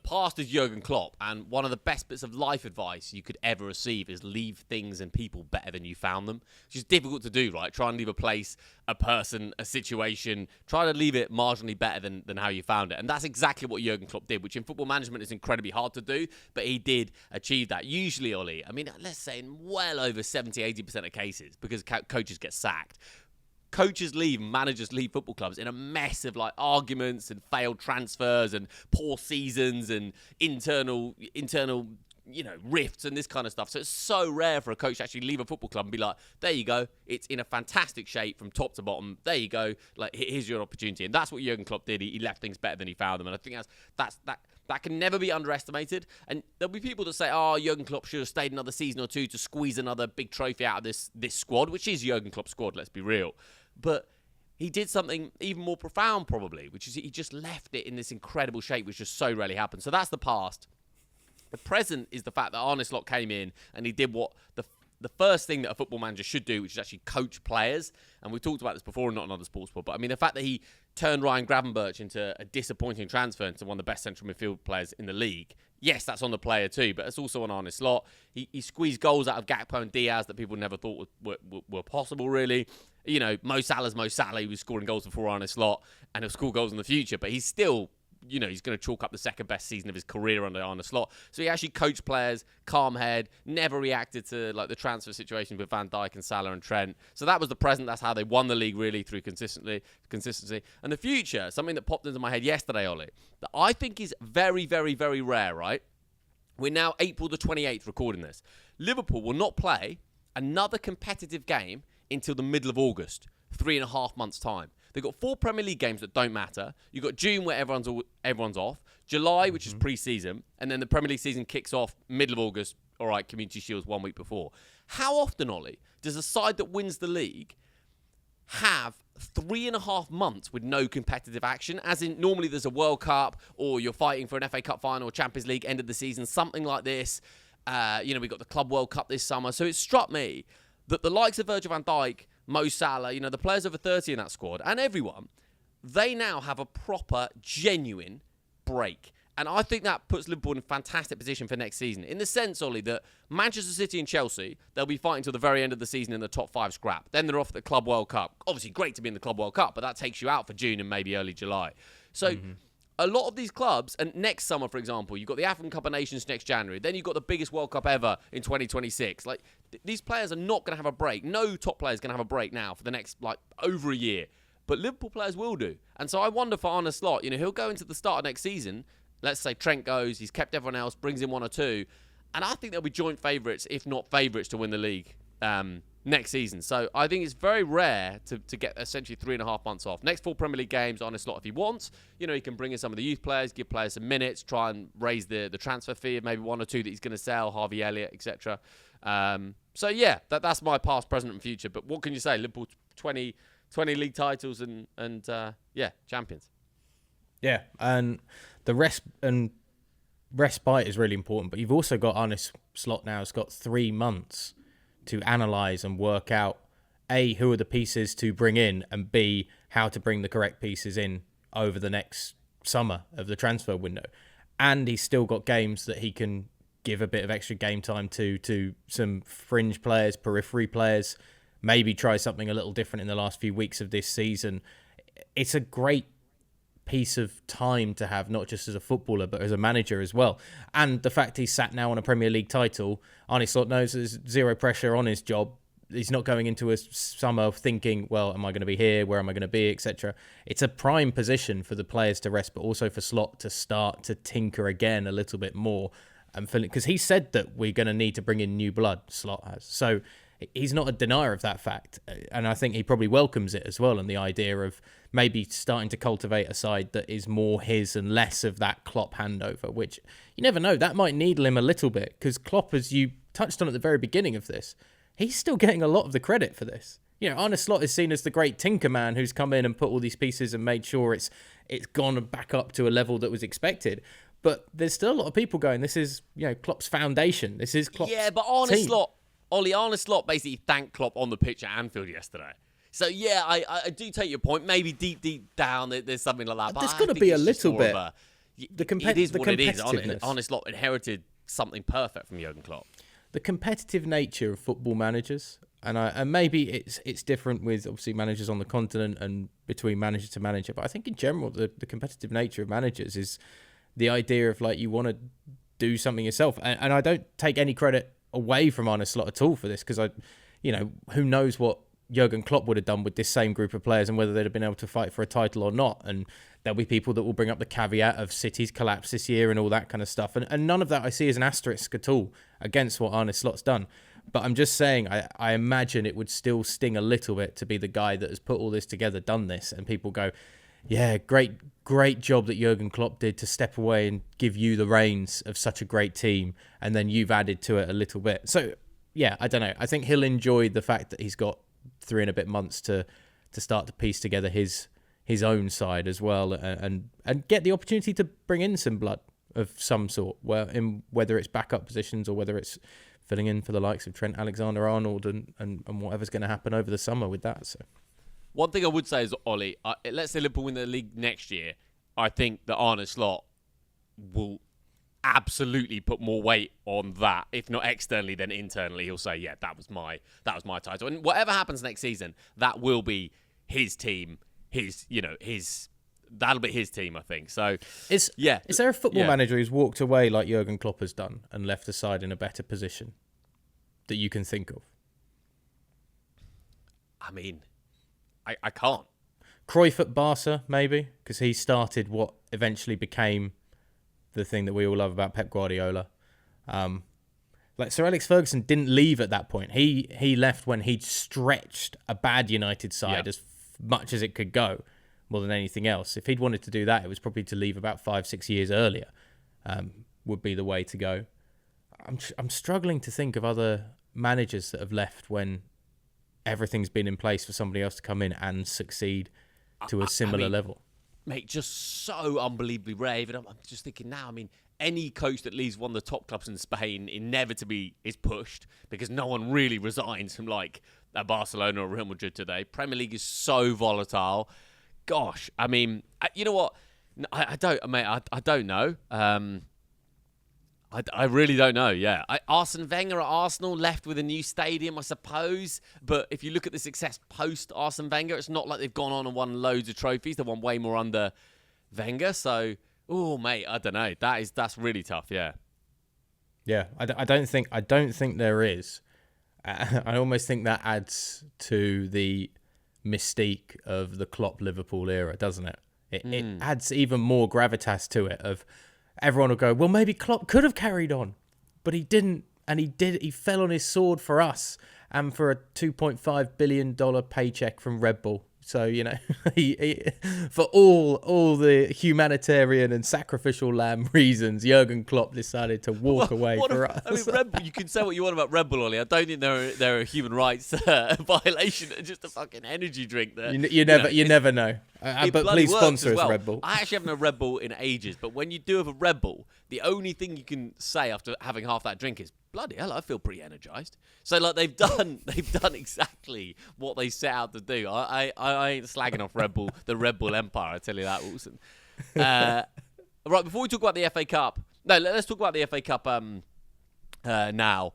past is Jurgen Klopp, and one of the best bits of life advice you could ever receive is leave things and people better than you found them, which is difficult to do, right? Try and leave a place, a person, a situation, try to leave it marginally better than how you found it. And that's exactly what Jurgen Klopp did, which in football management is incredibly hard to do, but he did achieve that. Usually, Ollie, I mean, let's say in well over 70, 80% of cases, because coaches get sacked, coaches leave, managers leave football clubs in a mess of like arguments and failed transfers and poor seasons and internal rifts and this kind of stuff. So it's so rare for a coach to actually leave a football club and be like, there you go, it's in a fantastic shape from top to bottom. There you go, like here's your opportunity. And that's what Jurgen Klopp did. He left things better than he found them. And I think that can never be underestimated. And there'll be people that say, oh, Jurgen Klopp should have stayed another season or two to squeeze another big trophy out of this squad, which is Jurgen Klopp's squad, let's be real. But he did something even more profound, probably, which is he just left it in this incredible shape, which just so rarely happens. So that's the past. The present is the fact that Arne Slot came in and he did what the first thing that a football manager should do, which is actually coach players. And we've talked about this before, not another sports pod, but I mean, the fact that he turned Ryan Gravenberch into a disappointing transfer into one of the best central midfield players in the league. Yes, that's on the player too, but it's also on Arne Slot. He squeezed goals out of Gakpo and Diaz that people never thought were possible, really. You know, Mo Salah's Mo Salah. He was scoring goals before Arne Slot, and he'll score goals in the future, but he's still, you know, he's going to chalk up the second best season of his career under Arne Slot. So he actually coached players, calm head, never reacted to like the transfer situation with Van Dijk and Salah and Trent. So that was the present. That's how they won the league, really, through consistency. And the future, something that popped into my head yesterday, Ollie, that I think is very, very, very rare, right? We're now April the 28th recording this. Liverpool will not play another competitive game until the middle of August, 3.5 months' time. They've got 4 Premier League games that don't matter. You've got June where everyone's off, July, which is pre-season, and then the Premier League season kicks off middle of August. All right, Community Shield's 1 week before. How often, Ollie, does a side that wins the league have 3.5 months with no competitive action? As in, normally there's a World Cup, or you're fighting for an FA Cup final, or Champions League, end of the season, something like this. We've got the Club World Cup this summer. So it struck me that the likes of Virgil van Dijk, Mo Salah, you know, the players over 30 in that squad, and everyone, they now have a proper, genuine break. And I think that puts Liverpool in a fantastic position for next season. In the sense, Ollie, that Manchester City and Chelsea, they'll be fighting till the very end of the season in the top 5 scrap. Then they're off at the Club World Cup. Obviously, great to be in the Club World Cup, but that takes you out for June and maybe early July. So a lot of these clubs, and next summer, for example, you've got the African Cup of Nations next January. Then you've got the biggest World Cup ever in 2026. Like, these players are not going to have a break. No top player is going to have a break now for the next, over a year. But Liverpool players will do. And so I wonder for Arne Slot, you know, he'll go into the start of next season. Let's say Trent goes, he's kept everyone else, brings in 1 or 2. And I think they'll be joint favourites, if not favourites, to win the league next season. So I think it's very rare to get essentially 3.5 months off. Next 4 Premier League games, Arne Slot, if he wants, you know, he can bring in some of the youth players, give players some minutes, try and raise the transfer fee of maybe 1 or 2 that he's going to sell, Harvey Elliott, etc. So yeah, that's my past, present and future. But what can you say? Liverpool 20 league titles and champions. Yeah, and the respite is really important, but you've also got Arne Slot now has got 3 months to analyse and work out, A, who are the pieces to bring in, and B, how to bring the correct pieces in over the next summer of the transfer window. And he's still got games that he can give a bit of extra game time to some fringe players, periphery players, maybe try something a little different in the last few weeks of this season. It's a great piece of time to have, not just as a footballer but as a manager as well. And the fact he's sat now on a Premier League title, Arne Slot knows there's zero pressure on his job. He's not going into a summer thinking, well, am I going to be here, where am I going to be, etc. It's a prime position for the players to rest, but also for Slot to start to tinker again a little bit more, and because he said that we're going to need to bring in new blood, Slot has. So he's not a denier of that fact, and I think he probably welcomes it as well, and the idea of maybe starting to cultivate a side that is more his and less of that Klopp handover, which you never know, that might needle him a little bit, because Klopp, as you touched on at the very beginning of this, he's still getting a lot of the credit for this. You know, Arne Slot is seen as the great tinker man who's come in and put all these pieces and made sure it's gone back up to a level that was expected. But there's still a lot of people going, this is, you know, Klopp's foundation. This is Klopp's but Arne Slot basically thanked Klopp on the pitch at Anfield yesterday. So, yeah, I do take your point. Maybe deep down there's something like that. But there's got to be a little bit. it is the what it is. competitiveness. Arne Slot inherited something perfect from Jurgen Klopp. The competitive nature of football managers, and maybe it's different with obviously managers on the continent and between manager to manager, but I think in general the competitive nature of managers is the idea of like you want to do something yourself, and I don't take any credit away from Arne Slot at all for this, because who knows what Jurgen Klopp would have done with this same group of players and whether they'd have been able to fight for a title or not. And there'll be people that will bring up the caveat of City's collapse this year and all that kind of stuff. And none of that I see as an asterisk at all against what Arne Slot's done. But I'm just saying, I imagine it would still sting a little bit to be the guy that has put all this together, done this, and people go, yeah, great job that Jurgen Klopp did to step away and give you the reins of such a great team, and then you've added to it a little bit. So, yeah, I don't know. I think he'll enjoy the fact that he's got 3 and a bit months to start to piece together his own side as well, and get the opportunity to bring in some blood of some sort, whether it's backup positions or whether it's filling in for the likes of Trent Alexander-Arnold and whatever's going to happen over the summer with that. So, one thing I would say is, Ollie, let's say Liverpool win the league next year, I think that Arne Slot will absolutely put more weight on that, if not externally then internally. He'll say, yeah, that was my title, and whatever happens next season, that will be his team, that'll be his team, I think. So is there a football manager who's walked away like Jurgen Klopp has done and left the side in a better position that you can think of? I mean, I can't. Cruyff at Barca, maybe, because he started what eventually became the thing that we all love about Pep Guardiola. Like Sir Alex Ferguson didn't leave at that point. He left when he'd stretched a bad United side as much as it could go, more than anything else. If he'd wanted to do that, it was probably to leave about 5-6 years earlier. Would be the way to go. I'm struggling to think of other managers that have left when everything's been in place for somebody else to come in and succeed to a similar level. Mate, just so unbelievably brave. And I'm just thinking now, I mean, any coach that leaves one of the top clubs in Spain inevitably is pushed, because no one really resigns from like a Barcelona or Real Madrid today. Premier League is so volatile. Gosh, I mean, you know what? I don't know. I really don't know, yeah. Arsene Wenger at Arsenal left with a new stadium, I suppose. But if you look at the success post-Arsene Wenger, it's not like they've gone on and won loads of trophies. They've won way more under Wenger. So, mate, I don't know. That's really tough, yeah. Yeah, I don't think there is. I almost think that adds to the mystique of the Klopp Liverpool era, doesn't it? It adds even more gravitas to it of... Everyone will go, well, maybe Klopp could have carried on, but he didn't, and he fell on his sword for us and for a $2.5 billion paycheck from Red Bull. So, he for all the humanitarian and sacrificial lamb reasons, Jurgen Klopp decided to walk away for us. I mean, Red Bull, you can say what you want about Red Bull, Ollie. I don't think they're a human rights violation. Just a fucking energy drink there. You never know. But please sponsor us, Red Bull. I actually haven't had a Red Bull in ages, but when you do have a Red Bull, the only thing you can say after having half that drink is, bloody hell, I feel pretty energized. So like they've done exactly what they set out to do. I ain't slagging off Red Bull, the Red Bull empire. I tell you that, Wilson. Right, before we talk about the FA Cup, let's talk about the FA Cup now.